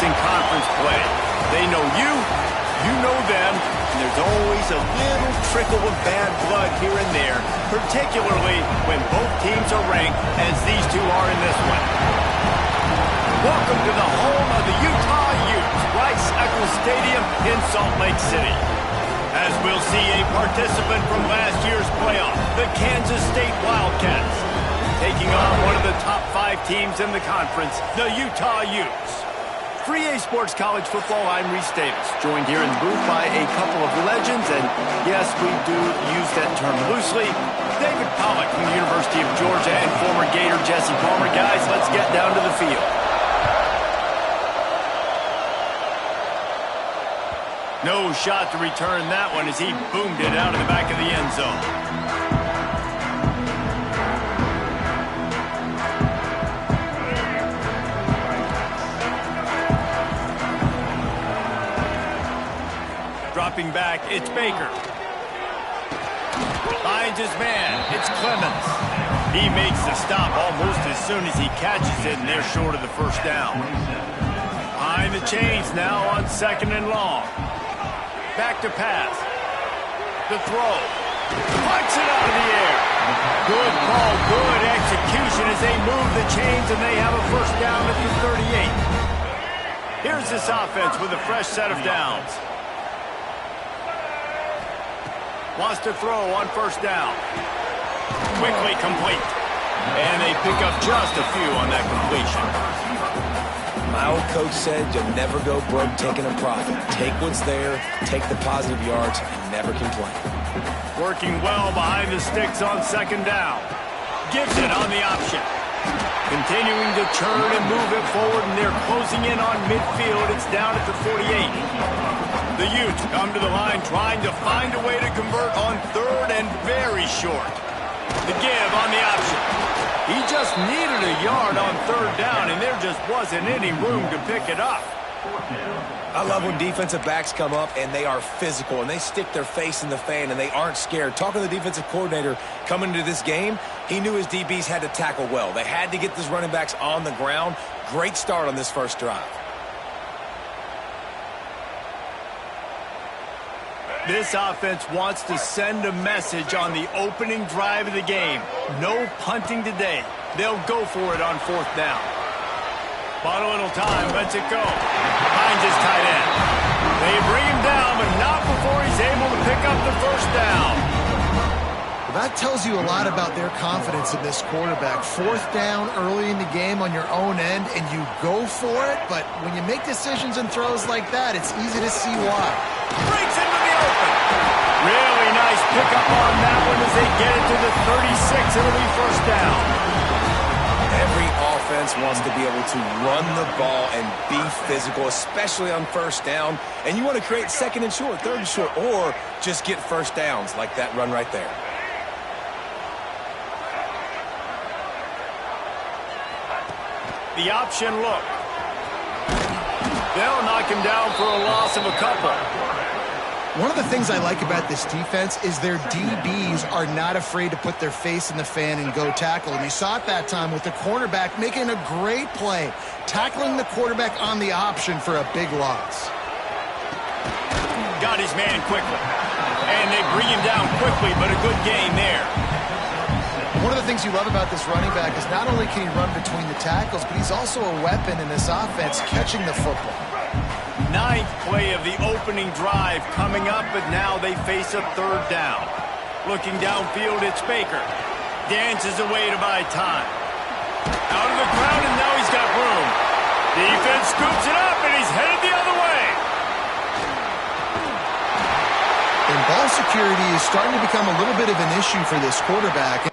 in conference play. They know you, you know them, and there's always a little trickle of bad blood here and there, particularly when both teams are ranked as these two are in this one. Welcome to the home of the Utah Utes, Rice-Eccles Stadium in Salt Lake City. As we'll see a participant from last year's playoff, the Kansas State Wildcats, taking on one of the top 5 teams in the conference, the Utah Utes. For EA Sports College Football, I'm Reese Davis, joined here in the booth by a couple of legends, and yes, we do use that term loosely. David Pollack from the University of Georgia and former Gator Jesse Palmer. Guys, let's get down to the field. No shot to return that one as he boomed it out of the back of the end zone. Dropping back, it's Baker. Finds his man, it's Clemens. He makes the stop almost as soon as he catches it, and they're short of the first down. Behind the chains now on 2nd and long. Back to pass. The throw. Punch it out of the air. Good call, good execution as they move the chains and they have a first down at the 38. Here's this offense with a fresh set of downs. Wants to throw on first down. Quickly complete. And they pick up just a few on that completion. My old coach said you'll never go broke taking a profit. Take what's there, take the positive yards, and never complain. Working well behind the sticks on 2nd down. Gives it on the option. Continuing to turn and move it forward, and they're closing in on midfield. It's down at the 48. The Utes come to the line trying to find a way to convert on 3rd and very short. The give on the option. He just needed a yard on 3rd down, and there just wasn't any room to pick it up. I love when defensive backs come up and they are physical and they stick their face in the fan and they aren't scared. Talking to the defensive coordinator coming into this game, he knew his DBs had to tackle well. They had to get these running backs on the ground. Great start on this first drive. This offense wants to send a message on the opening drive of the game. No punting today. They'll go for it on 4th down. Bought a little time, lets it go. Finds his tight end. They bring him down, but not before he's able to pick up the first down. Well, that tells you a lot about their confidence in this quarterback. 4th down early in the game on your own end, and you go for it, but when you make decisions and throws like that, it's easy to see why. Breaks into the open. Really nice pickup on that one as they get it to the 36. It'll be first down. Every offense wants to be able to run the ball and be physical, especially on first down. And you want to create 2nd and short, 3rd and short, or just get first downs like that run right there. The option look. They'll knock him down for a loss of a couple. One of the things I like about this defense is their DBs are not afraid to put their face in the fan and go tackle. And you saw it that time with the cornerback making a great play, tackling the quarterback on the option for a big loss. Got his man quickly. And they bring him down quickly, but a good gain there. One of the things you love about this running back is not only can he run between the tackles, but he's also a weapon in this offense catching the football. 9th play of the opening drive coming up, but now they face a 3rd down. Looking downfield, it's Baker. Dances away to buy time. Out of the crowd, and now he's got room. Defense scoops it up, and he's headed the other way. And ball security is starting to become a little bit of an issue for this quarterback.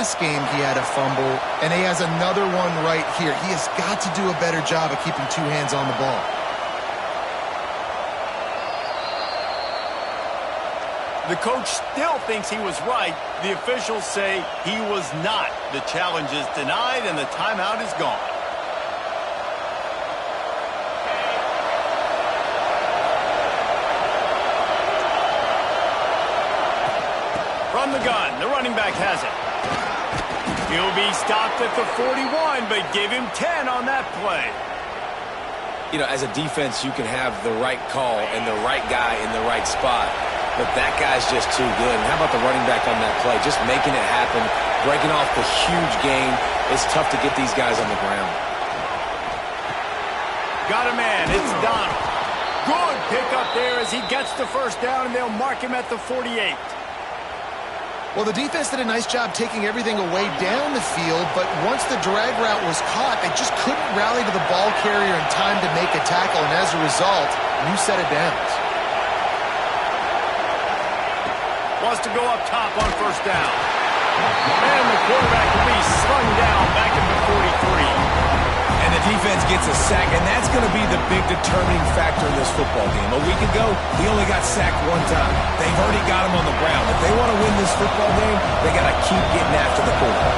Last game he had a fumble, and he has another one right here. He has got to do a better job of keeping 2 hands on the ball. The coach still thinks he was right. The officials say he was not. The challenge is denied, and the timeout is gone. the gun. The running back has it. He'll be stopped at the 41, but give him 10 on that play. You know, as a defense, you can have the right call and the right guy in the right spot, but that guy's just too good. And how about the running back on that play? Just making it happen, breaking off the huge gain. It's tough to get these guys on the ground. Got a man. It's Donald. Good pickup there as he gets the first down, and they'll mark him at the 48. Well, the defense did a nice job taking everything away down the field, but once the drag route was caught, they just couldn't rally to the ball carrier in time to make a tackle, and as a result, new set of downs. Wants to go up top on first down. And the quarterback will be slung down back at the 43. And the defense gets a sack, and that's going to be the big determining factor in this football game. A week ago, he only got sacked one time. They've already got him on the ground. If they want to win this football game, they got to keep getting after the quarterback.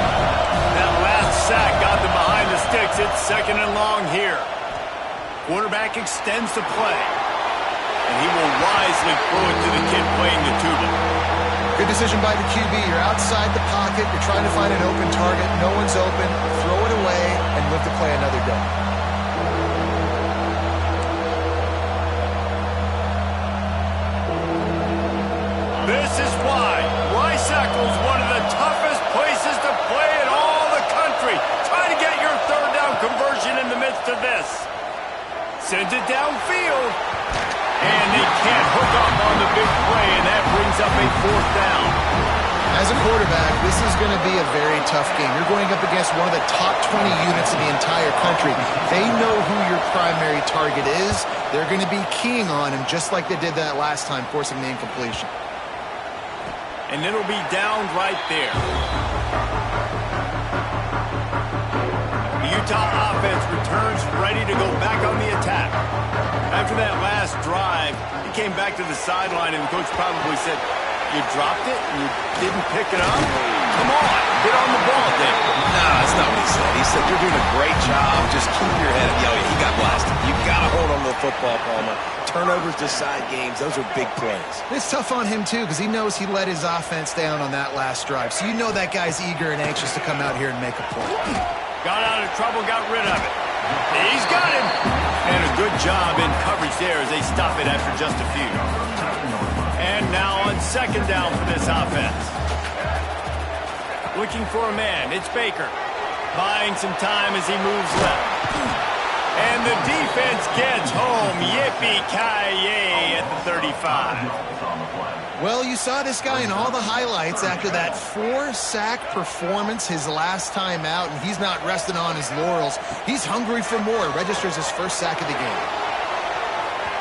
That last sack got them behind the sticks. It's 2nd and long here. Quarterback extends the play, and he will wisely throw it to the kid playing the tuba. Good decision by the QB. You're outside the pocket. You're trying to find an open target. No one's open. Throw it away and live to play another day. This is why Rice-Eccles, one of the toughest places to play in all the country. Try to get your third down conversion in the midst of this. Sends it downfield. And they can't hook up on the big play, and that brings up a 4th down. As a quarterback, this is going to be a very tough game. You're going up against one of the top 20 units in the entire country. They know who your primary target is. They're going to be keying on him, just like they did that last time, forcing the incompletion. And it'll be down right there. The Utah offense returns ready to go back on the attack. After that last drive, he came back to the sideline, and the coach probably said, "You dropped it and you didn't pick it up? Come on, get on the ball, Dave." No, that's not what he said. He said, "You're doing a great job. Just keep your head up." Yo, he got blasted. You got to hold on to the football, Palmer. Turnovers decide games. Those are big plays. It's tough on him, too, because he knows he let his offense down on that last drive. So you know that guy's eager and anxious to come out here and make a play. Got out of trouble, got rid of it. He's got him. And a good job in coverage there as they stop it after just a few. And now on 2nd down for this offense. Looking for a man. It's Baker. Buying some time as he moves left. And the defense gets home. Yippee-ki-yay at the 35. Well, you saw this guy in all the highlights after that 4-sack performance his last time out, and he's not resting on his laurels. He's hungry for more. Registers his 1st sack of the game.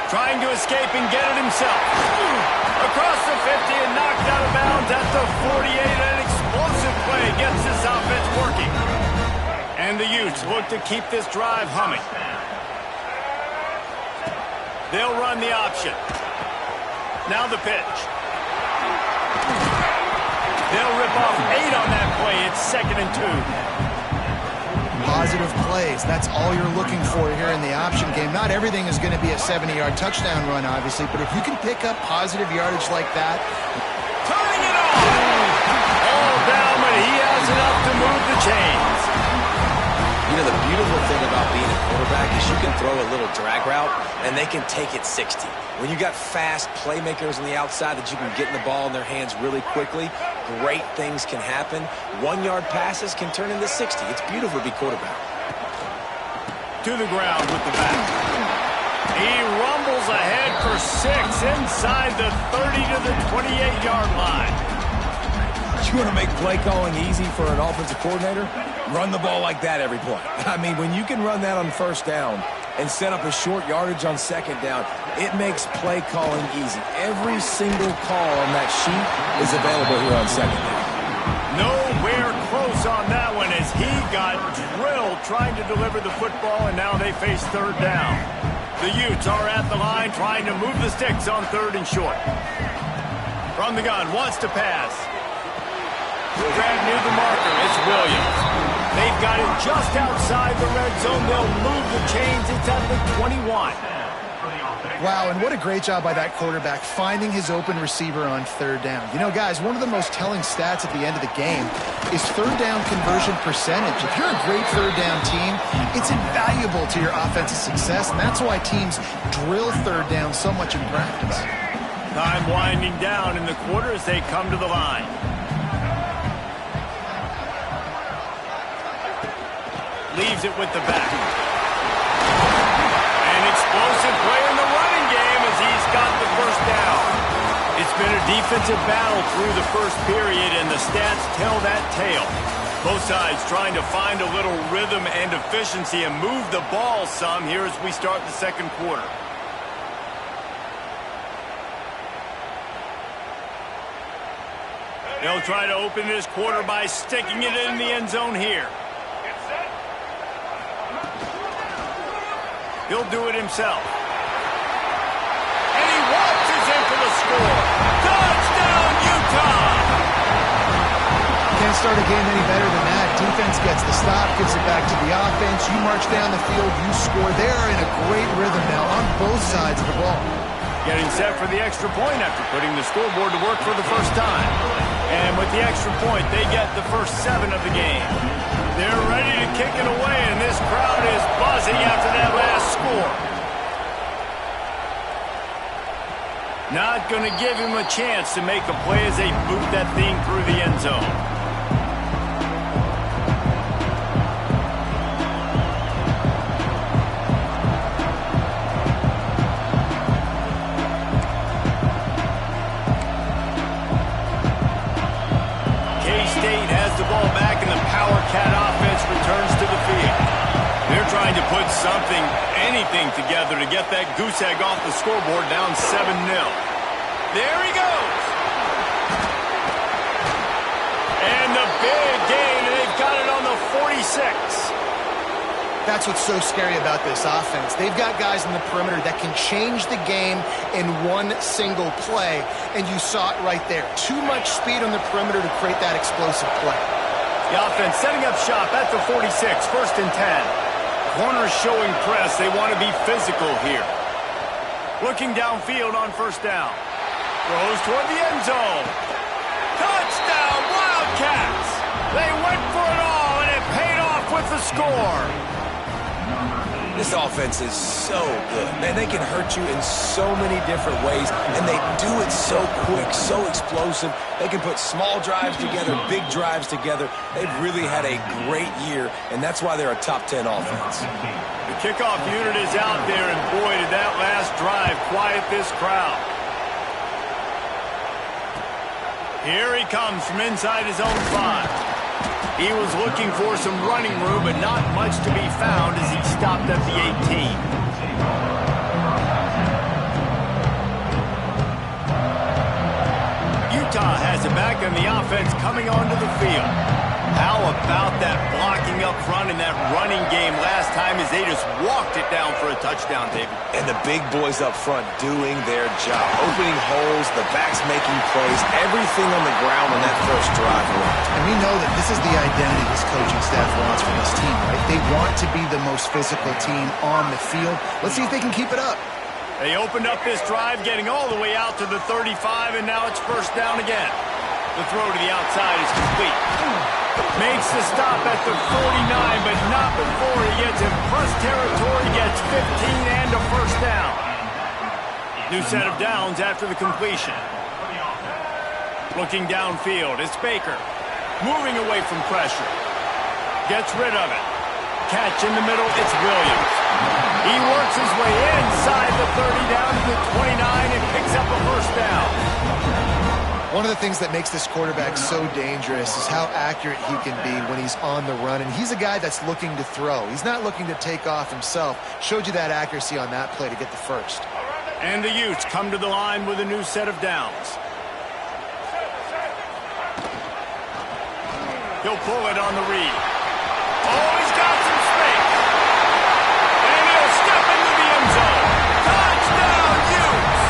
Trying to escape and get it himself. Across the 50 and knocked out of bounds at the 48. An explosive play gets this offense working. And the Utes look to keep this drive humming. They'll run the option. Now the pitch. They'll rip off 8 on that play. It's 2nd and 2. Positive plays. That's all you're looking for here in the option game. Not everything is going to be a 70-yard touchdown run, obviously, but if you can pick up positive yardage like that. Turning it off! All down, but he has enough to move the chains. You know, the beautiful thing about being a quarterback is you can throw a little drag route, and they can take it 60. When you got fast playmakers on the outside that you can get in the ball in their hands really quickly, great things can happen. 1-yard passes can turn into 60. It's beautiful to be quarterback. To the ground with the back. He rumbles ahead for 6 inside the 30 to the 28-yard line. You want to make play calling easy for an offensive coordinator? Run the ball like that every play. I mean, when you can run that on 1st down and set up a short yardage on 2nd down, it makes play calling easy. Every single call on that sheet is available here on 2nd down. Nowhere close on that one as he got drilled trying to deliver the football, and now they face 3rd down. The Utes are at the line trying to move the sticks on 3rd and short. From the gun, wants to pass. Drag near the marker. It's Williams. They've got it just outside the red zone. They'll move the chains. It's at the 21. Wow, and what a great job by that quarterback finding his open receiver on third down. You know, guys, one of the most telling stats at the end of the game is third down conversion percentage. If you're a great third down team, it's invaluable to your offensive success, and that's why teams drill third down so much in practice. Time winding down in the quarter as they come to the line. Leaves it with the back. An explosive play in the running game as he's got the first down. It's been a defensive battle through the first period, and the stats tell that tale. Both sides trying to find a little rhythm and efficiency and move the ball some here as we start the second quarter. They'll try to open this quarter by sticking it in the end zone here. He'll do it himself. And he waltzes in for the score. Touchdown, Utah! Can't start a game any better than that. Defense gets the stop, gives it back to the offense. You march down the field, you score. They are in a great rhythm now on both sides of the ball. Getting set for the extra point after putting the scoreboard to work for the first time. And with the extra point, they get the first 7 of the game. They're ready to kick it away, and this crowd is buzzing after that last score. Not going to give him a chance to make a play as they boot that thing through the end zone. K-State has the ball back, and the Power Cat offense returns to the field. They're trying to put something, anything together to get that goose egg off the scoreboard down 7-0. There he goes. And the big gain, and they've got it on the 46. That's what's so scary about this offense. They've got guys in the perimeter that can change the game in one single play, and you saw it right there. Too much speed on the perimeter to create that explosive play. The offense setting up shop at the 46, 1st and 10. Corners showing press. They want to be physical here. Looking downfield on 1st down. Throws toward the end zone. Touchdown, Wildcats! They went for it all, and it paid off with the score. This offense is so good. Man, they can hurt you in so many different ways, and they do it so quick, so explosive. They can put small drives together, big drives together. They've really had a great year, and that's why they're a top 10 offense. The kickoff unit is out there, and boy, did that last drive quiet this crowd. Here he comes from inside his own 5. He was looking for some running room, but not much to be found as he stopped at the 18. Utah has it back, and the offense coming onto the field. How about that blocking up front in that running game last time as they just walked it down for a touchdown, David? And the big boys up front doing their job. Opening holes, the backs making plays, everything on the ground on that first drive. And we know that this is the identity this coaching staff wants for this team, right? They want to be the most physical team on the field. Let's see if they can keep it up. They opened up this drive, getting all the way out to the 35, and now it's 1st down again. The throw to the outside is complete. Makes the stop at the 49, but not before he gets in plus territory, gets 15 and a 1st down. New set of downs after the completion. Looking downfield, it's Baker. Moving away from pressure. Gets rid of it. Catch in the middle, it's Williams. He works his way inside the 30 down to the 29 and picks up a 1st down. One of the things that makes this quarterback so dangerous is how accurate he can be when he's on the run. And he's a guy that's looking to throw. He's not looking to take off himself. Showed you that accuracy on that play to get the 1st. And the Utes come to the line with a new set of downs. He'll pull it on the read. Oh, he's got some space. And he'll step into the end zone. Touchdown, Utes!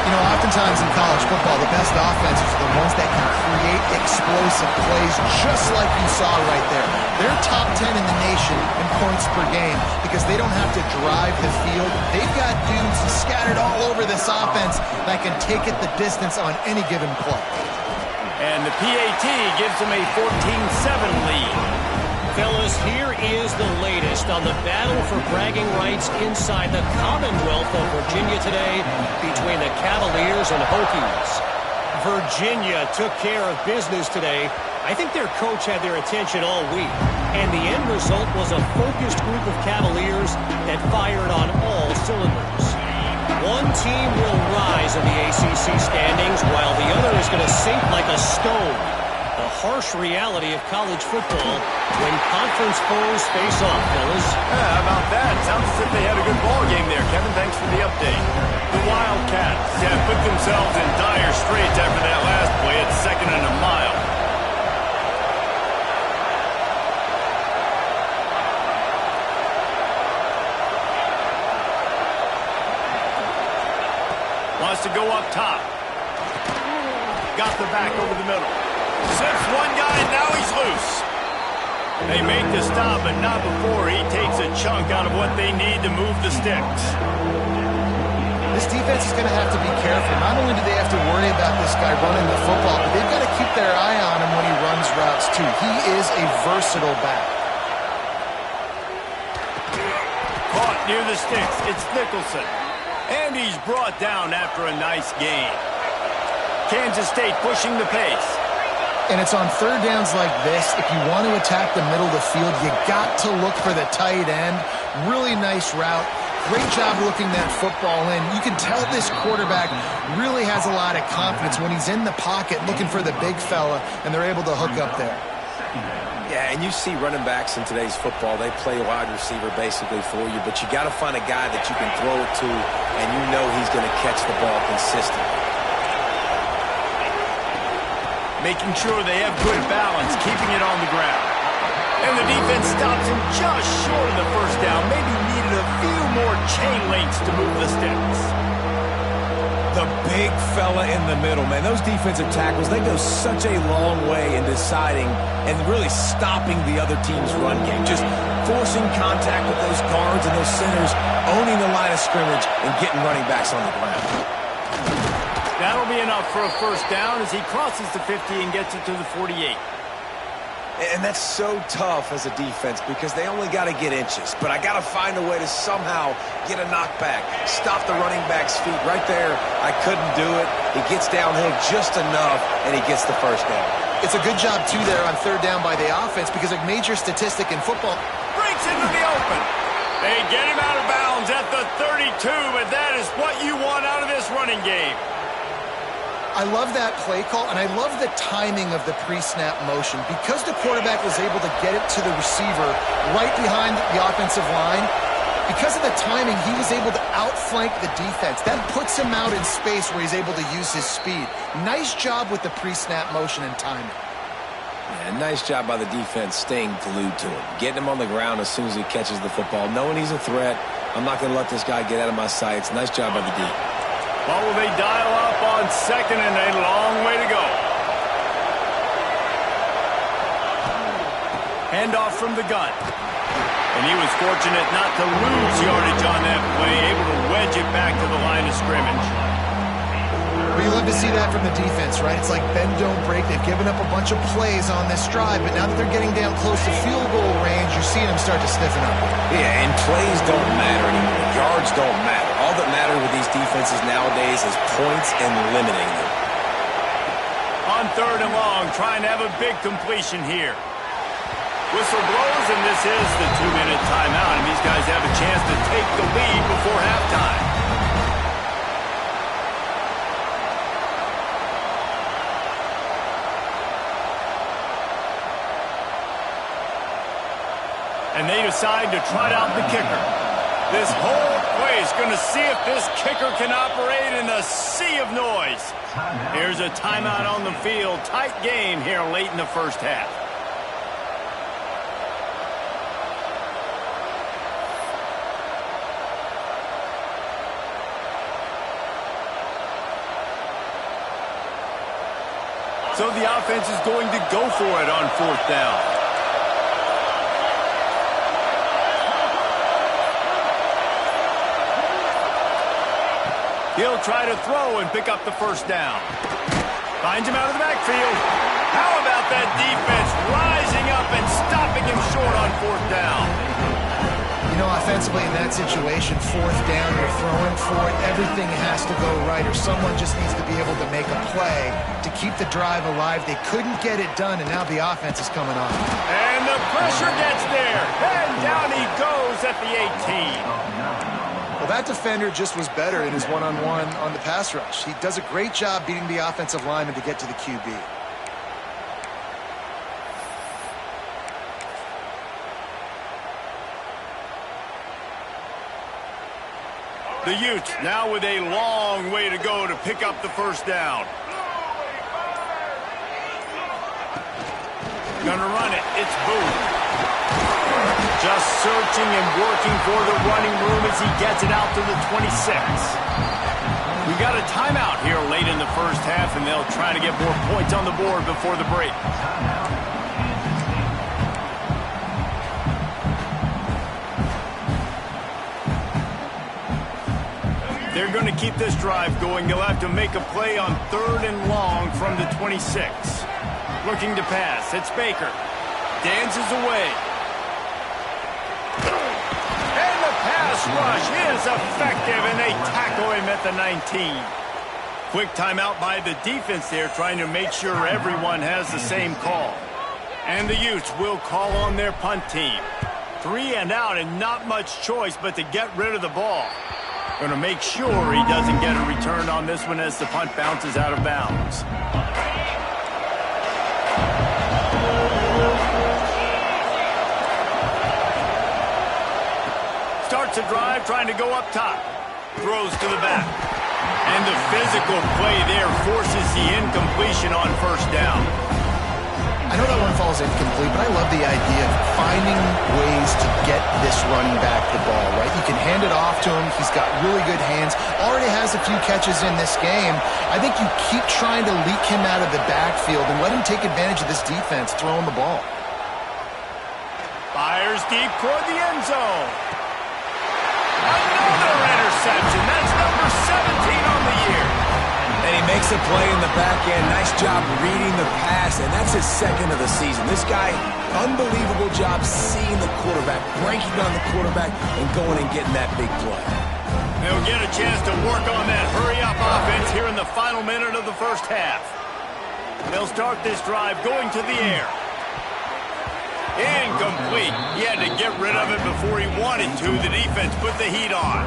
You know, oftentimes in college football, the best offenses are the ones that can create explosive plays just like you saw right there. They're top 10 in the nation in points per game because they don't have to drive the field. They've got dudes scattered all over this offense that can take it the distance on any given play. And the PAT gives them a 14-7 lead. Fellas, here is the latest on the battle for bragging rights inside the Commonwealth of Virginia today between the Cavaliers and Hokies. Virginia took care of business today. I think their coach had their attention all week, and the end result was a focused group of Cavaliers that fired on all cylinders. One team will rise in the ACC standings while the other is going to sink like a stone. The harsh reality of college football when conference foes face off, fellas. How about that? Sounds as if they had a good ball game there, Kevin. Thanks for the update. The Wildcats have put themselves in dire straits after that last play at 2nd and a mile. Wants to go up top. Got the back over the middle. Zips one guy, and now he's loose. They make the stop, but not before he takes a chunk out of what they need to move the sticks. This defense is going to have to be careful. Not only do they have to worry about this guy running the football, but they've got to keep their eye on him when he runs routes, too. He is a versatile back. Caught near the sticks. It's Nicholson. And he's brought down after a nice gain. Kansas State pushing the pace. And it's on third downs like this. If you want to attack the middle of the field, you got to look for the tight end. Really nice route. Great job looking that football in. You can tell this quarterback really has a lot of confidence when he's in the pocket looking for the big fella, and they're able to hook up there. Yeah, and you see running backs in today's football, they play wide receiver basically for you, but you got to find a guy that you can throw it to, and you know he's going to catch the ball consistently. Making sure they have good balance, keeping it on the ground. And the defense stops him just short of the first down. Maybe needed a few more chain links to move the sticks. The big fella in the middle, man. Those defensive tackles, they go such a long way in deciding and really stopping the other team's run game. Just forcing contact with those guards and those centers, owning the line of scrimmage, and getting running backs on the ground. That'll be enough for a first down as he crosses the 50 and gets it to the 48. And that's so tough as a defense because they only got to get inches. But I got to find a way to somehow get a knockback, stop the running back's feet right there. I couldn't do it. He gets downhill just enough, and he gets the first down. It's a good job, too, there on third down by the offense because a major statistic in football. Breaks into the open. They get him out of bounds at the 32, but that is what you want out of this running game. I love that play call, and I love the timing of the pre-snap motion. Because the quarterback was able to get it to the receiver right behind the offensive line, because of the timing, he was able to outflank the defense. That puts him out in space where he's able to use his speed. Nice job with the pre-snap motion and timing. Yeah, nice job by the defense staying glued to him, getting him on the ground as soon as he catches the football, knowing he's a threat. I'm not going to let this guy get out of my sights. Nice job by the D. Well, will they dial up on second and a long way to go? Handoff from the gun. And he was fortunate not to lose yardage on that play, able to wedge it back to the line of scrimmage. But you love to see that from the defense, right? It's like bend, don't break. They've given up a bunch of plays on this drive, but now that they're getting down close to field goal range, you're seeing them start to stiffen up. Yeah, and plays don't matter anymore. Yards don't matter. All that matters with these defenses nowadays is points and limiting them. On third and long, trying to have a big completion here. Whistle blows, and this is the 2-minute timeout, and these guys have a chance to take the lead before halftime. And they decide to trot out the kicker. This whole play is going to see if this kicker can operate in a sea of noise. Here's a timeout on the field. Tight game here late in the first half. So the offense is going to go for it on fourth down. He'll try to throw and pick up the first down. Finds him out of the backfield. How about that defense rising up and stopping him short on fourth down? You know, offensively in that situation, fourth down, you're throwing for it. Everything has to go right, or someone just needs to be able to make a play to keep the drive alive. They couldn't get it done, and now the offense is coming on. And the pressure gets there. And down he goes at the 18. Well, that defender just was better in his one-on-one on the pass rush. He does a great job beating the offensive lineman to get to the QB. The Utes now with a long way to go to pick up the first down. Gonna run it. It's Booth. Just searching and working for the running room as he gets it out to the 26. We got a timeout here late in the first half, and they'll try to get more points on the board before the break. They're going to keep this drive going. They'll have to make a play on 3rd and long from the 26. Looking to pass. It's Baker. Dances away. And the pass rush is effective, and they tackle him at the 19. Quick timeout by the defense there, trying to make sure everyone has the same call. And the Utes will call on their punt team. 3 and out, and not much choice but to get rid of the ball. Going to make sure he doesn't get a return on this one as the punt bounces out of bounds. Starts a drive trying to go up top. Throws to the back. And the physical play there forces the incompletion on first down. I know that one falls incomplete, but I love the idea of finding ways to get this running back the ball, right? You can hand it off to him. He's got really good hands. Already has a few catches in this game. I think you keep trying to leak him out of the backfield and let him take advantage of this defense throwing the ball. Fires deep toward the end zone. Another interception. That's number 17 on the year. And he makes a play in the back end. Nice job reading the pass, and that's his second of the season. This guy, unbelievable job seeing the quarterback, breaking on the quarterback, and going and getting that big play. They'll get a chance to work on that hurry-up offense here in the final minute of the first half. They'll start this drive going to the air. Incomplete. He had to get rid of it before he wanted to. The defense put the heat on.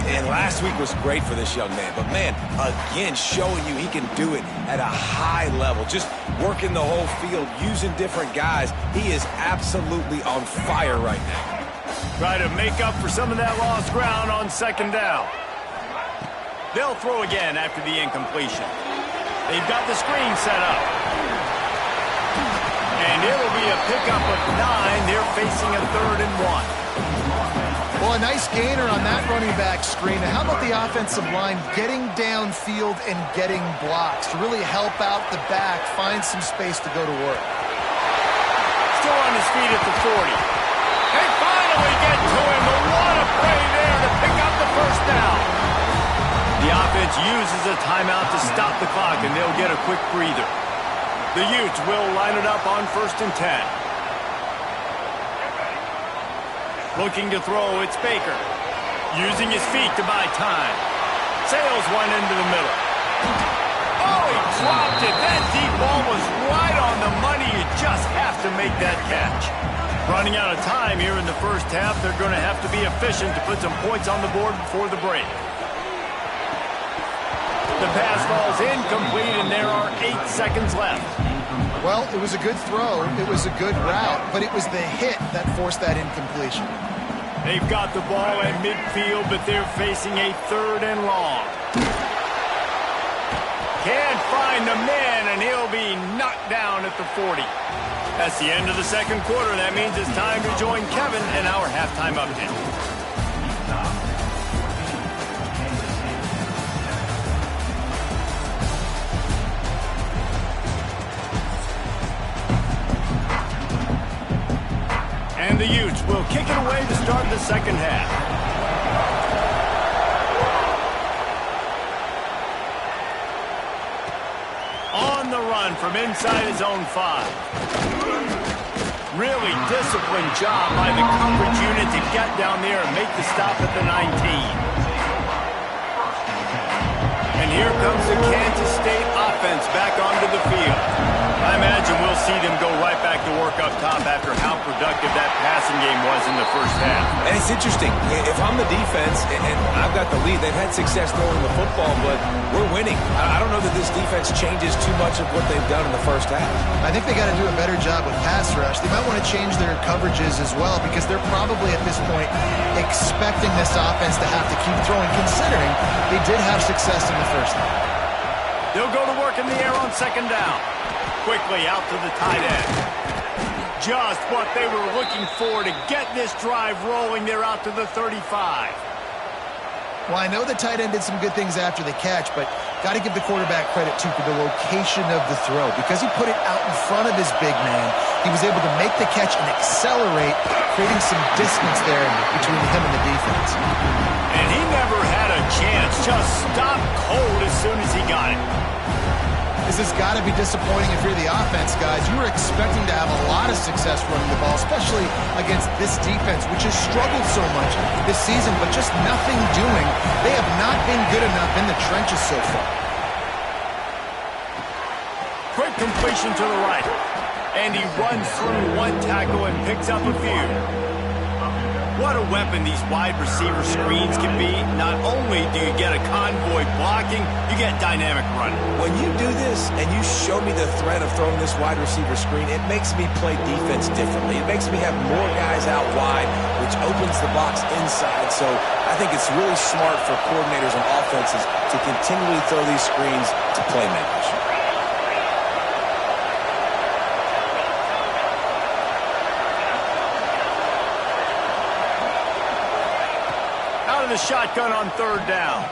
And last week was great for this young man. But, man, again, showing you he can do it at a high level. Just working the whole field, using different guys. He is absolutely on fire right now. Try to make up for some of that lost ground on second down. They'll throw again after the incompletion. They've got the screen set up. And it'll be a pickup of 9. They're facing a 3rd and 1. Well, a nice gainer on that running back screen. And how about the offensive line getting downfield and getting blocks to really help out the back, find some space to go to work. Still on his feet at the 40. They finally get to him, but what a play there to pick up the first down. The offense uses a timeout to stop the clock, and they'll get a quick breather. The Utes will line it up on 1st and 10. Looking to throw, it's Baker. Using his feet to buy time. Sails one into the middle. Oh, he dropped it. That deep ball was right on the money. You just have to make that catch. Running out of time here in the first half. They're going to have to be efficient to put some points on the board before the break. The pass falls incomplete, and there are 8 seconds left. Well, it was a good throw. It was a good route, but it was the hit that forced that incompletion. They've got the ball at midfield, but they're facing a 3rd and long. Can't find the man, and he'll be knocked down at the 40. That's the end of the second quarter. That means it's time to join Kevin in our halftime update. And the Utes will kick it away to start the second half. from inside his own 5. Really disciplined job by the coverage unit to get down there and make the stop at the 19. And here comes the Kansas State offense back onto the field. I imagine we'll see them go right back to work up top after how productive that passing game was in the first half. And it's interesting. If I'm the defense and I've got the lead, they've had success throwing the football, but we're winning. I don't know that this defense changes too much of what they've done in the first half. I think they got to do a better job with pass rush. They might want to change their coverages as well because they're probably at this point expecting this offense to have to keep throwing, considering they did have success in the first half. They'll go to work in the air on second down. Quickly out to the tight end. Just what they were looking for to get this drive rolling. They're out to the 35. Well, I know the tight end did some good things after the catch, but got to give the quarterback credit, too, for the location of the throw. Because he put it out in front of his big man, he was able to make the catch and accelerate, creating some distance there between him and the defense. And he never had a chance. Just stopped cold as soon as he got it. This has got to be disappointing if you're the offense, guys. You were expecting to have a lot of success running the ball, especially against this defense, which has struggled so much this season, but just nothing doing. They have not been good enough in the trenches so far. Quick completion to the right. And he runs through one tackle and picks up a few. What a weapon these wide receiver screens can be. Not only do you get a convoy blocking, you get dynamic running. When you do this and you show me the threat of throwing this wide receiver screen, it makes me play defense differently. It makes me have more guys out wide, which opens the box inside. So I think it's really smart for coordinators and offenses to continually throw these screens to playmakers. The shotgun on third down.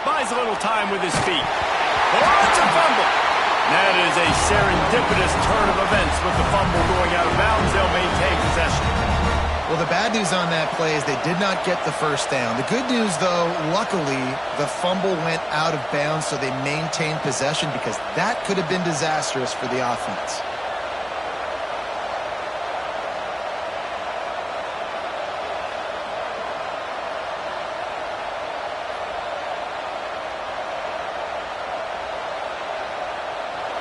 Buys a little time with his feet. Oh, it's a fumble. That is a serendipitous turn of events with the fumble going out of bounds. They'll maintain possession. Well, the bad news on that play is they did not get the first down. The good news, though, luckily, the fumble went out of bounds, so they maintained possession because that could have been disastrous for the offense.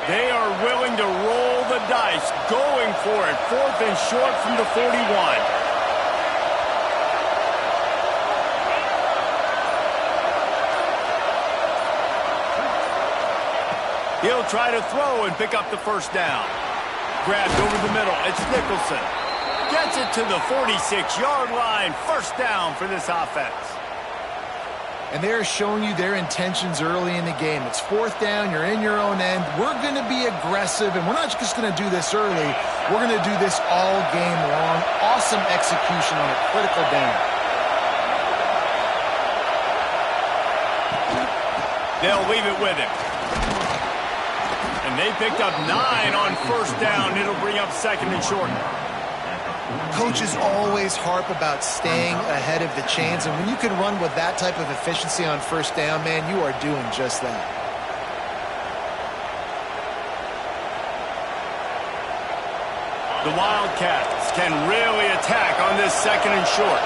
They are willing to roll the dice, going for it. 4th and short from the 41. He'll try to throw and pick up the first down. Grabbed over the middle. It's Nicholson. Gets it to the 46-yard line. First down for this offense. And they're showing you their intentions early in the game. It's 4th down, you're in your own end. We're going to be aggressive, and we're not just going to do this early. We're going to do this all game long. Awesome execution on a critical down. They'll leave it with him. And they picked up 9 on first down. It'll bring up 2nd and short. Coaches always harp about staying ahead of the chains, and when you can run with that type of efficiency on first down, man, you are doing just that. The Wildcats can really attack on this 2nd and short.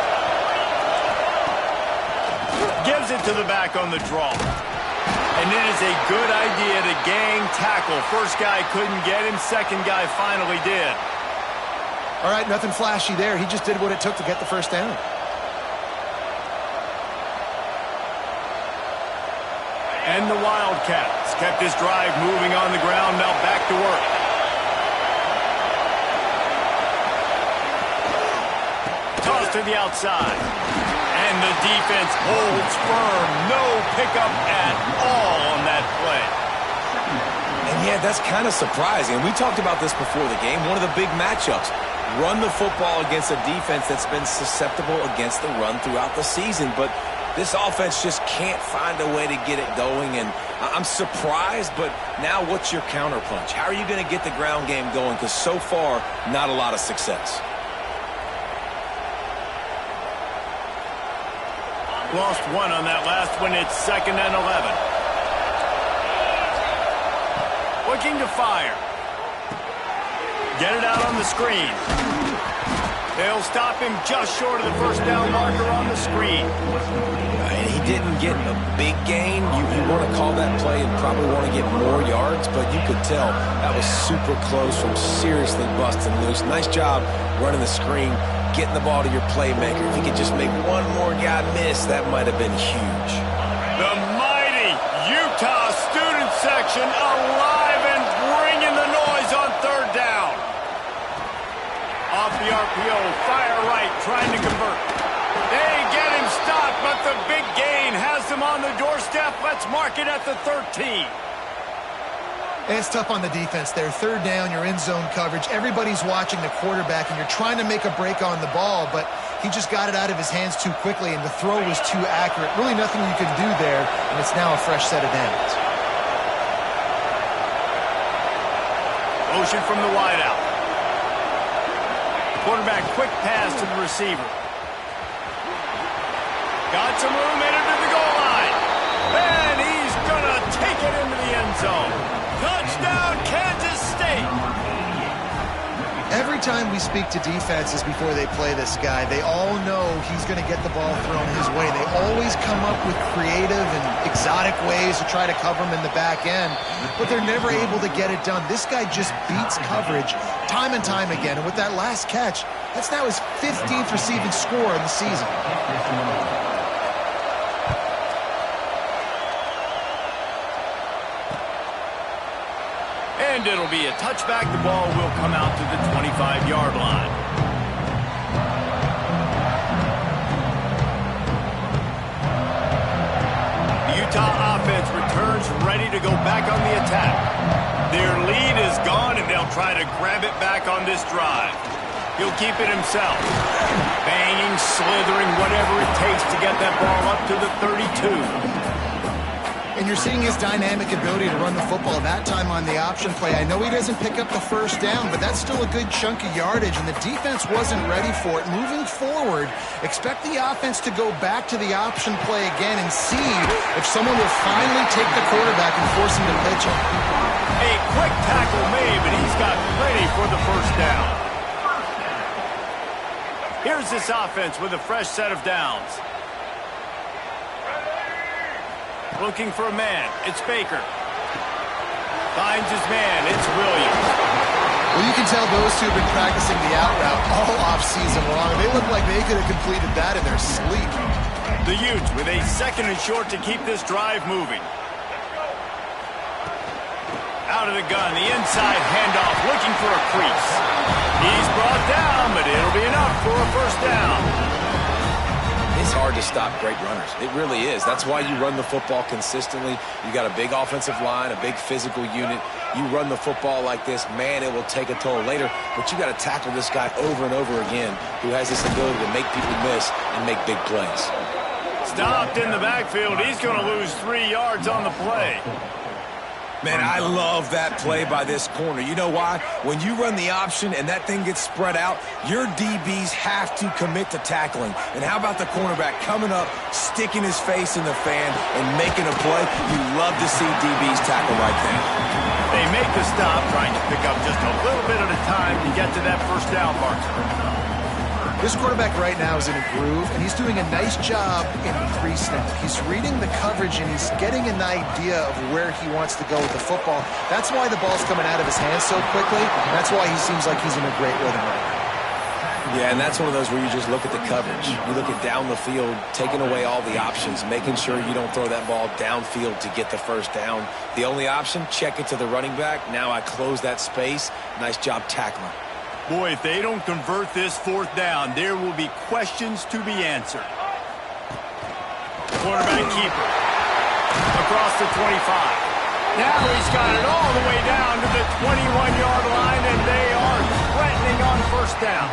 Gives it to the back on the draw. And it is a good idea to gang tackle. First guy couldn't get him, second guy finally did. All right, nothing flashy there. He just did what it took to get the first down. And the Wildcats kept this drive moving on the ground. Now back to work. Toss to the outside. And the defense holds firm. No pickup at all on that play. And yeah, that's kind of surprising. And we talked about this before the game. One of the big matchups. Run the football against a defense that's been susceptible against the run throughout the season. But this offense just can't find a way to get it going. And I'm surprised, but now what's your counterpunch? How are you going to get the ground game going? Because so far, not a lot of success. Lost one on that last one. It's 2nd and 11. Looking to fire. Get it out on the screen. They'll stop him just short of the first down marker on the screen. He didn't get a big gain. You want to call that play and probably want to get more yards, but you could tell that was super close from seriously busting loose. Nice job running the screen, getting the ball to your playmaker. If you could just make one more guy miss, that might have been huge. The mighty Utah student section alive and bringing the noise on third down. Off the RPO, fire right, trying to convert. They get him stopped, but the big gain has them on the doorstep. Let's mark it at the 13. It's tough on the defense there. Third down, you're in zone coverage. Everybody's watching the quarterback, and you're trying to make a break on the ball, but he just got it out of his hands too quickly, and the throw was too accurate. Really nothing you can do there, and it's now a fresh set of downs. Motion from the wideout. Quarterback quick pass to the receiver. Got some room, headed to the goal line. And he's going to take it into the end zone. Touchdown, Kansas State. Every time we speak to defenses before they play this guy, they all know he's going to get the ball thrown his way. They always come up with creative and exotic ways to try to cover him in the back end, but they're never able to get it done. This guy just beats coverage time and time again, and with that last catch, that's now his 15th receiving score in the season. And it'll be a touchback. The ball will come out to the 25-yard line. The Utah offense returns ready to go back on the attack. Their lead is gone, and they'll try to grab it back on this drive. He'll keep it himself. Banging, slithering, whatever it takes to get that ball up to the 32. And you're seeing his dynamic ability to run the football, that time on the option play. I know he doesn't pick up the first down, but that's still a good chunk of yardage, and the defense wasn't ready for it. Moving forward, expect the offense to go back to the option play again and see if someone will finally take the quarterback and force him to pitch it. A quick tackle made, but he's got plenty for the first down. Here's this offense with a fresh set of downs. Looking for a man. It's Baker. Finds his man. It's Williams. Well, you can tell those two have been practicing the out route all offseason long. They look like they could have completed that in their sleep. The Utes with a second and short to keep this drive moving. Out of the gun. The inside handoff. Looking for a crease. He's brought down, but it'll be enough for a first down. It's hard to stop great runners. It really is. That's why you run the football consistently. You got a big offensive line, a big physical unit. You run the football like this, man, it will take a toll later. But you got to tackle this guy over and over again who has this ability to make people miss and make big plays. Stopped in the backfield. He's going to lose 3 yards on the play. Man, I love that play by this corner. You know why? When you run the option and that thing gets spread out, your DBs have to commit to tackling. And how about the cornerback coming up, sticking his face in the fan, and making a play? You love to see DBs tackle like that. They make the stop, trying to pick up just a little bit at a time to get to that first down marker. This quarterback right now is in a groove, and he's doing a nice job in pre-snap. He's reading the coverage, and he's getting an idea of where he wants to go with the football. That's why the ball's coming out of his hands so quickly, and that's why he seems like he's in a great rhythm right now. Yeah, and that's one of those where you just look at the coverage. You look at down the field, taking away all the options, making sure you don't throw that ball downfield to get the first down. The only option, check it to the running back. Now I close that space. Nice job tackling. Boy, if they don't convert this fourth down, there will be questions to be answered. Quarterback keeper. Across the 25. Now he's got it all the way down to the 21-yard line, and they are threatening on first down.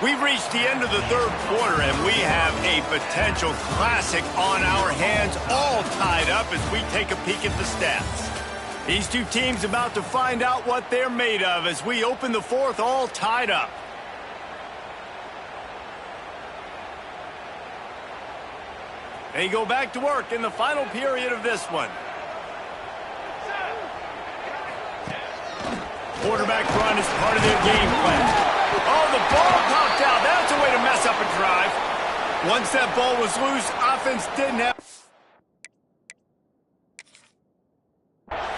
We've reached the end of the third quarter, and we have a potential classic on our hands, all tied up as we take a peek at the stats. These two teams about to find out what they're made of as we open the fourth, all tied up. They go back to work in the final period of this one. Quarterback run is part of their game plan. Oh, the ball popped out. That's a way to mess up a drive. Once that ball was loose, offense didn't have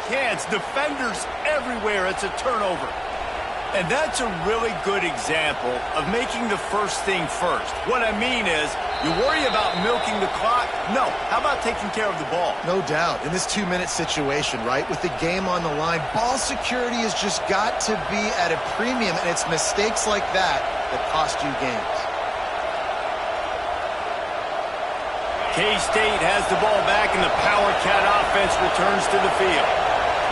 chance. Defenders everywhere. It's a turnover. And that's a really good example of making the first thing first. What I mean is, you worry about milking the clock? No. How about taking care of the ball? No doubt. In this 2-minute situation, right, with the game on the line, ball security has just got to be at a premium, and it's mistakes like that that cost you games. K-State has the ball back, and the Power Cat offense returns to the field.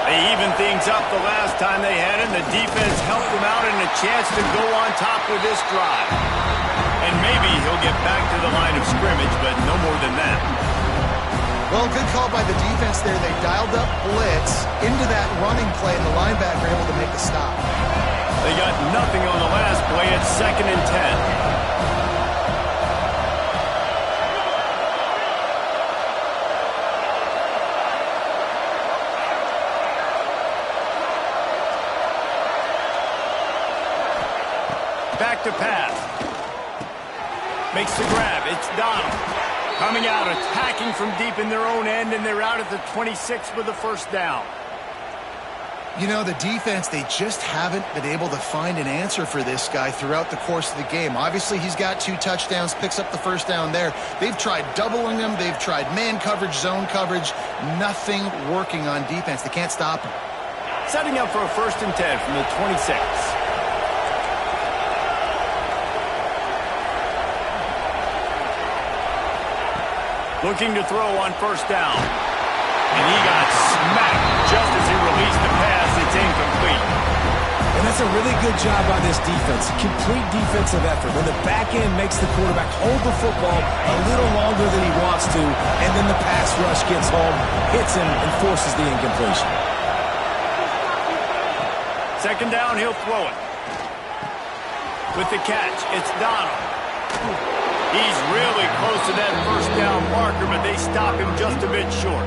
They evened things up the last time they had it, and the defense helped them out and a chance to go on top with this drive. And maybe he'll get back to the line of scrimmage, but no more than that. Well, good call by the defense there. They dialed up blitz into that running play, and the linebacker able to make the stop. They got nothing on the last play. It's 2nd and 10. Back to pass. Makes the grab. It's Donald. Coming out, attacking from deep in their own end, and they're out at the 26 with the first down. You know, the defense, they just haven't been able to find an answer for this guy throughout the course of the game. Obviously, he's got 2 touchdowns, picks up the first down there. They've tried doubling him. They've tried man coverage, zone coverage. Nothing working on defense. They can't stop him. Setting up for a 1st and 10 from the 26. Looking to throw on 1st down. And he got smacked just as he released the pass. It's incomplete. And that's a really good job by this defense. Complete defensive effort. When the back end makes the quarterback hold the football a little longer than he wants to, and then the pass rush gets home, hits him, and forces the incompletion. 2nd down, he'll throw it. With the catch, it's Donald. He's really close to that 1st down marker, but they stop him just a bit short.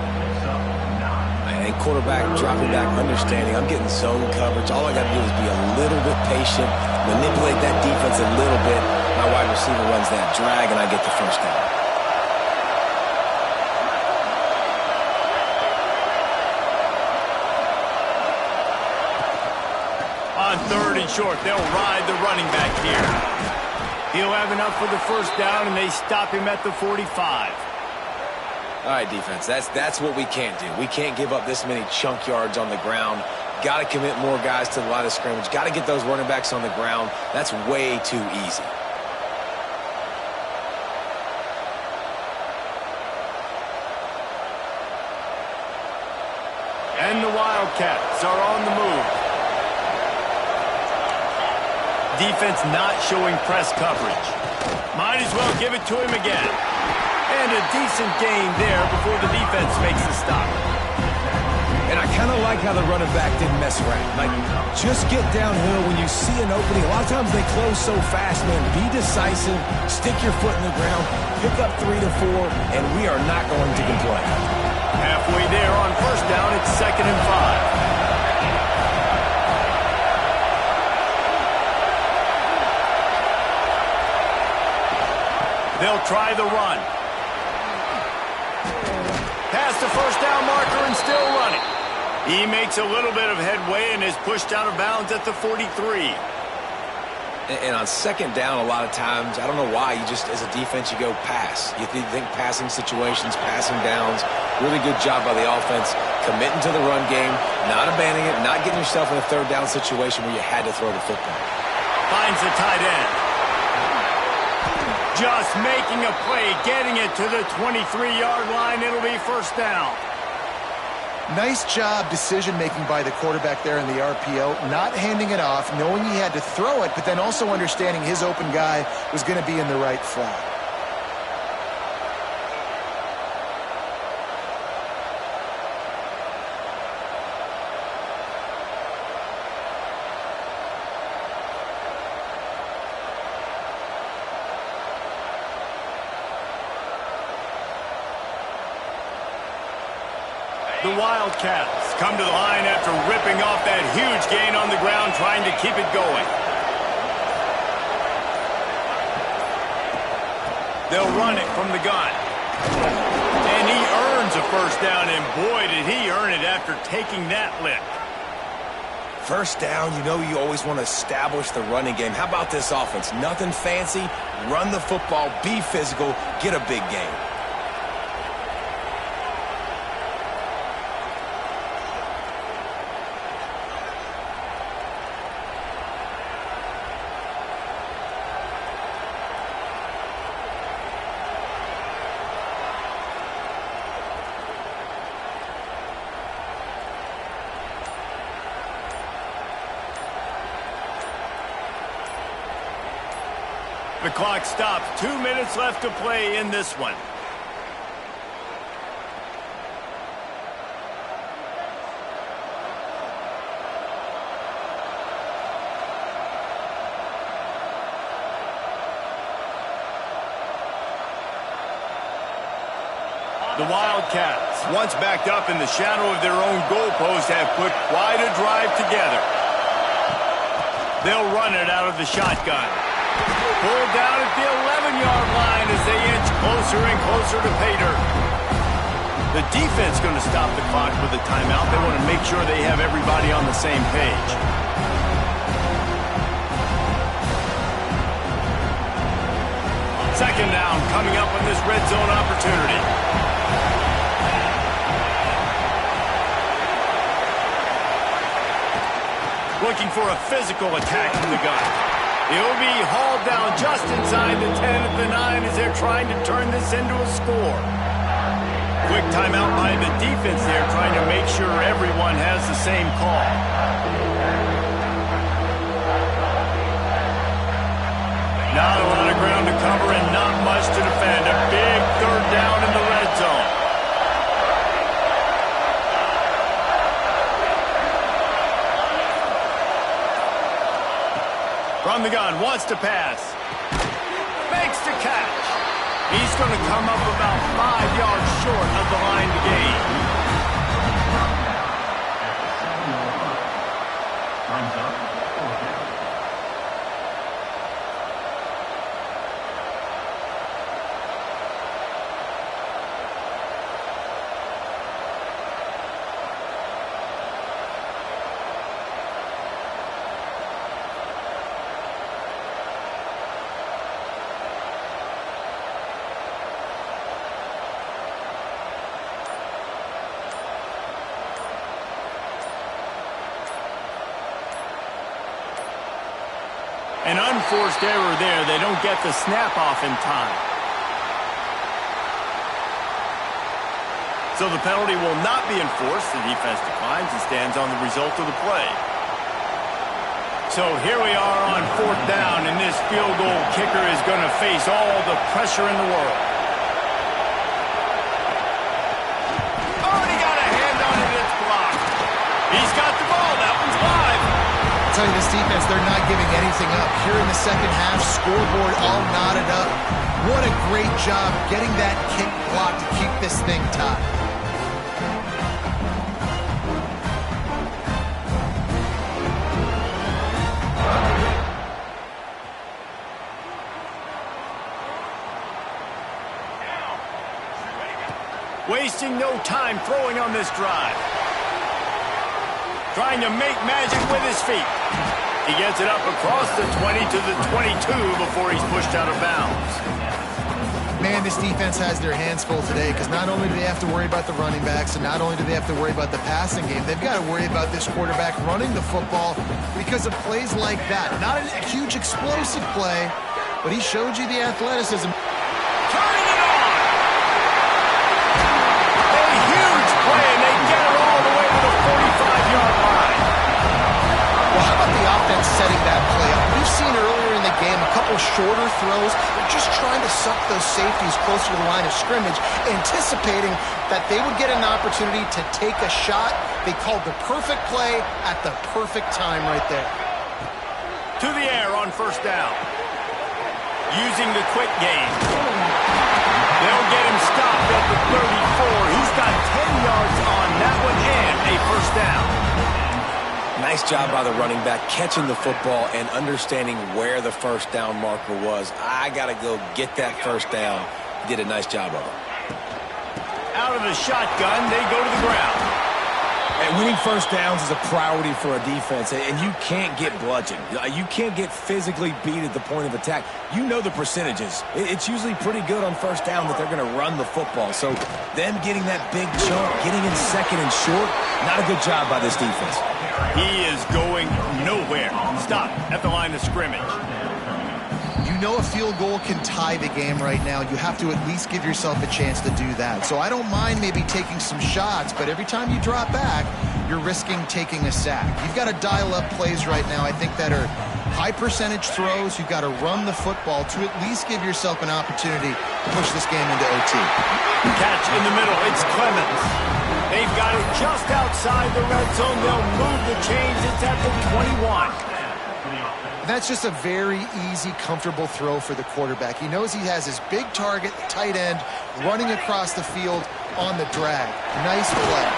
And quarterback dropping back, understanding I'm getting zone coverage. All I got to do is be a little bit patient, manipulate that defense a little bit. My wide receiver runs that drag, and I get the 1st down. On 3rd and short, they'll ride the running back here. He'll have enough for the 1st down, and they stop him at the 45. All right, defense, that's what we can't do. We can't give up this many chunk yards on the ground. Got to commit more guys to the line of scrimmage. Got to get those running backs on the ground. That's way too easy. And the Wildcats are on the move. Defense not showing press coverage. Might as well give it to him again. And a decent gain there before the defense makes the stop. And I kind of like how the running back didn't mess around. Like, just get downhill when you see an opening. A lot of times they close so fast, man. Be decisive, stick your foot in the ground, pick up 3 to 4, and we are not going to complain. Halfway there on 1st down, it's 2nd and 5. They'll try the run. Past the 1st down marker and still running. He makes a little bit of headway and is pushed out of bounds at the 43. And on 2nd down, a lot of times, I don't know why, you just, as a defense, you go pass. You think passing situations, passing downs. Really good job by the offense, committing to the run game, not abandoning it, not getting yourself in a 3rd down situation where you had to throw the football. Finds the tight end. Just making a play, getting it to the 23-yard line. It'll be 1st down. Nice job decision-making by the quarterback there in the RPO, not handing it off, knowing he had to throw it, but then also understanding his open guy was going to be in the right flat. The Wildcats come to the line after ripping off that huge gain on the ground, trying to keep it going. They'll run it from the gun. And he earns a first down, and boy, did he earn it after taking that lick. First down, you know you always want to establish the running game. How about this offense? Nothing fancy. Run the football, be physical, get a big gain. The clock stops. 2 minutes left to play in this one. The Wildcats, once backed up in the shadow of their own goalpost, have put quite a drive together. They'll run it out of the shotgun. Pulled down at the 11-yard line as they inch closer and closer to pay dirt. The defense going to stop the clock with a timeout. They want to make sure they have everybody on the same page. Second down coming up on this red zone opportunity. Looking for a physical attack from the gun. He'll be hauled down just inside the 10 at the 9 as they're trying to turn this into a score. Quick timeout by the defense there, trying to make sure everyone has the same call. Not a lot of ground to cover and not much to defend. A big third down in the red zone. From the gun, wants to pass. Makes the catch. He's going to come up about 5 yards short of the line to gain. Time's up. An unforced error there. They don't get the snap off in time. So the penalty will not be enforced. The defense declines and stands on the result of the play. So here we are on fourth down, and this field goal kicker is going to face all the pressure in the world. Oh, and he got a hand on it. It's blocked. He's got the ball. That one's live. I'll tell you, this defense, they're not giving anything up. Here in the second half, scoreboard all knotted up. What a great job getting that kick blocked to keep this thing tied. Wasting no time throwing on this drive. Trying to make magic with his feet. He gets it up across the 20 to the 22 before he's pushed out of bounds. Man, this defense has their hands full today because not only do they have to worry about the running backs and not only do they have to worry about the passing game, they've got to worry about this quarterback running the football because of plays like that. Not a huge explosive play, but he showed you the athleticism. Turning it on! A huge play, and they get it all the way to the 45-yard line. Well, how about the offense setting that play up? We've seen earlier in the game a couple shorter throws. They're just trying to suck those safeties closer to the line of scrimmage, anticipating that they would get an opportunity to take a shot. They called the perfect play at the perfect time right there. To the air on first down. Using the quick game. They'll get him stopped at the 34. He's got 10 yards on that job by the running back, catching the football and understanding where the first down marker was. I got to go get that first down. He did a nice job of it. Out of the shotgun, they go to the ground. And winning first downs is a priority for a defense, and you can't get bludgeoned. You can't get physically beat at the point of attack. You know the percentages. It's usually pretty good on first down that they're going to run the football. So them getting that big chunk, getting in second and short, not a good job by this defense. He is going nowhere. Stop at the line of scrimmage. You know a field goal can tie the game right now. You have to at least give yourself a chance to do that. So I don't mind maybe taking some shots, but every time you drop back, you're risking taking a sack. You've got to dial up plays right now, I think, that are high percentage throws. You've got to run the football to at least give yourself an opportunity to push this game into OT. Catch in the middle. It's Clemens. They've got it just outside the red zone. They'll move the chains. It's at the 21. That's just a very easy, comfortable throw for the quarterback. He knows he has his big target, tight end, running across the field on the drag. Nice play.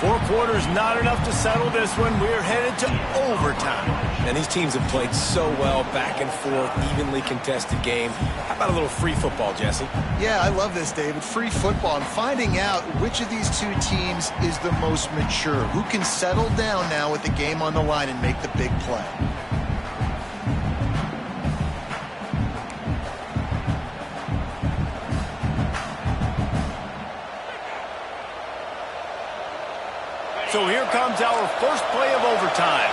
4 quarters, not enough to settle this one. We're headed to overtime. And these teams have played so well, back and forth, evenly contested game. How about a little free football, Jesse? Yeah, I love this, David. Free football. I'm finding out which of these two teams is the most mature. Who can settle down now with the game on the line and make the big play? So here comes our first play of overtime.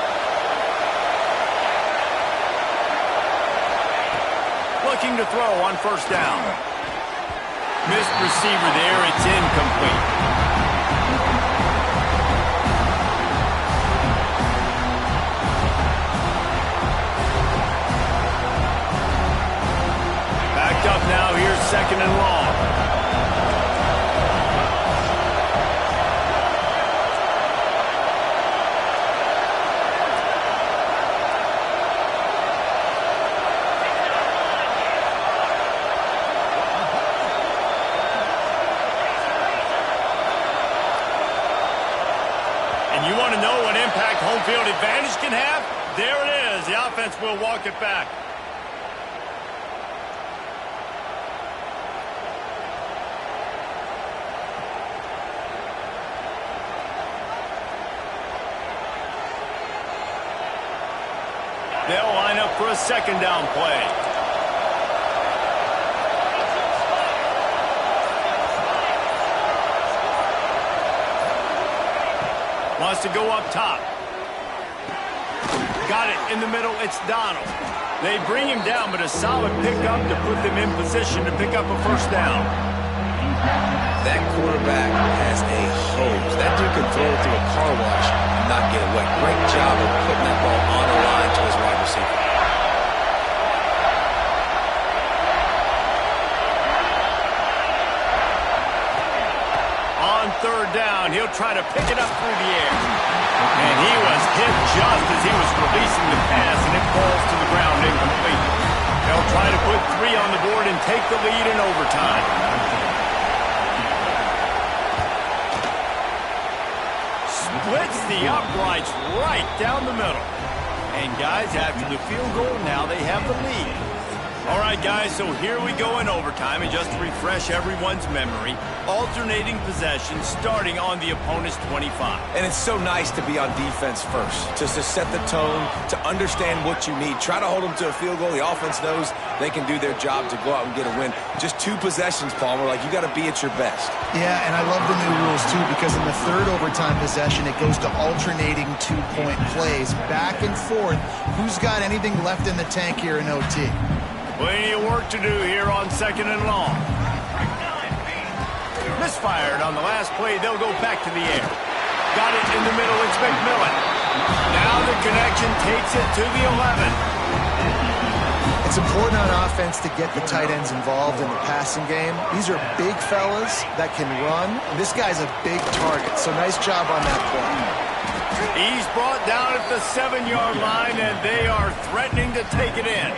Looking to throw on first down. Missed receiver there. It's incomplete. Backed up now. Here's second and long. You want to know what impact home field advantage can have? There it is. The offense will walk it back. They'll line up for a second down play. Wants to go up top. Got it in the middle. It's Donald. They bring him down, but a solid pickup to put them in position to pick up a first down. That quarterback has a hose. That dude can throw it through a car wash and not get it wet. Great job of putting that ball on the line to his wide receiver. On third down, he'll try to pick it up through the air. And he was hit just as he was releasing the pass, and it falls to the ground incomplete. They'll try to put 3 on the board and take the lead in overtime. Splits the uprights right down the middle. And guys, after the field goal, now they have the lead. All right, guys, so here we go in overtime, and just to refresh everyone's memory, alternating possessions starting on the opponent's 25. And it's so nice to be on defense first, just to set the tone, to understand what you need. Try to hold them to a field goal. The offense knows they can do their job to go out and get a win. Just 2 possessions, Palmer, like you got to be at your best. Yeah, and I love the new rules, too, because in the third overtime possession, it goes to alternating 2-point plays, back and forth. Who's got anything left in the tank here in OT? Plenty of work to do here on second and long. Misfired on the last play. They'll go back to the air. Got it in the middle. It's McMillan. Now the connection takes it to the 11. It's important on offense to get the tight ends involved in the passing game. These are big fellas that can run. And this guy's a big target, so nice job on that play. He's brought down at the 7-yard line, and they are threatening to take it in.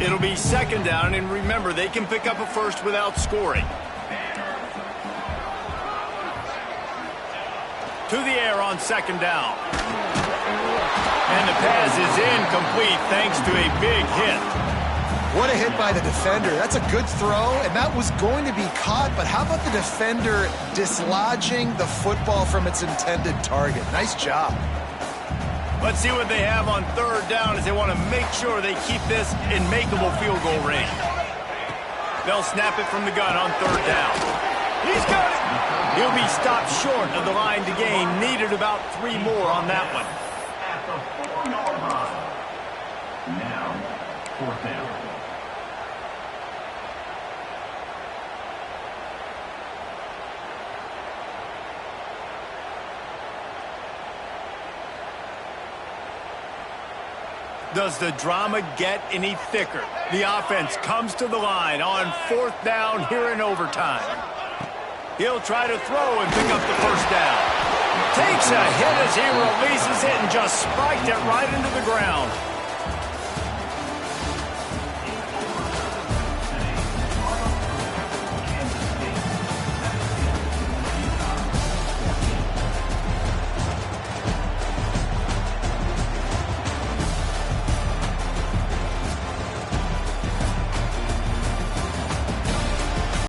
It'll be 2nd down, and remember, they can pick up a first without scoring. To the air on 2nd down. And the pass is incomplete thanks to a big hit. What a hit by the defender. That's a good throw, and that was going to be caught, but how about the defender dislodging the football from its intended target? Nice job. Let's see what they have on 3rd down as they want to make sure they keep this in makeable field goal range. They'll snap it from the gun on 3rd down. He's got it. He'll be stopped short of the line to gain. Needed about 3 more on that one. At the 4-yard line. Now, 4th down. Does the drama get any thicker? The offense comes to the line on 4th down here in overtime. He'll try to throw and pick up the 1st down. Takes a hit as he releases it and just spiked it right into the ground.